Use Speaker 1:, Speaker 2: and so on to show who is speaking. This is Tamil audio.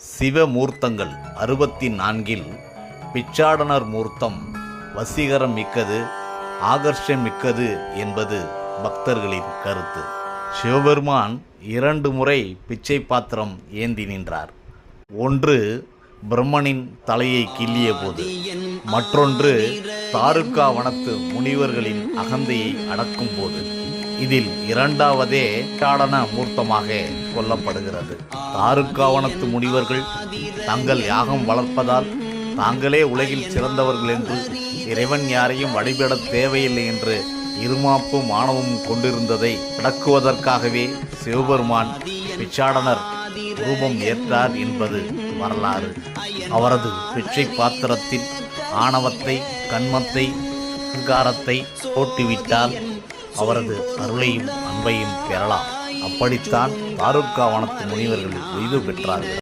Speaker 1: சிவமூர்த்தங்கள் 64 பிச்சாடனர் மூர்த்தம் வசீகரம் மிக்கது, ஆகர்ஷம் மிக்கது என்பது பக்தர்களின் கருத்து. சிவபெருமான் 2 முறை பிச்சை பாத்திரம் ஏந்தி நின்றார். ஒன்று பிரம்மனின் தலையை கிள்ளிய போது, மற்றொன்று தாருக்கா வனத்து முனிவர்களின் அகந்தையை அடக்கும் போது. இதில் இரண்டாவதே பிச்சாடன மூர்த்தமாக கொல்லப்படுகிறது. தாருக்காவனத்து முனிவர்கள் தங்கள் யாகம் வளர்ப்பதால் தாங்களே உலகில் சிறந்தவர்கள் என்று, இறைவன் யாரையும் வழிபட தேவையில்லை என்று இருமாப்பும் ஆணவமும் கொண்டிருந்ததை அடக்குவதற்காகவே சிவபெருமான் பிச்சாடனர் ரூபம் ஏற்றார் என்பது வரலாறு. அவரது பிச்சை பாத்திரத்தில் ஆணவத்தை, கண்மத்தை, அகங்காரத்தை போட்டுவிட்டால் அவரது அருளையும் அன்பையும் பெறலாம். அப்படித்தான் தாருக்காவனத்து முனிவர்கள் உய்வு பெற்றார்கள்.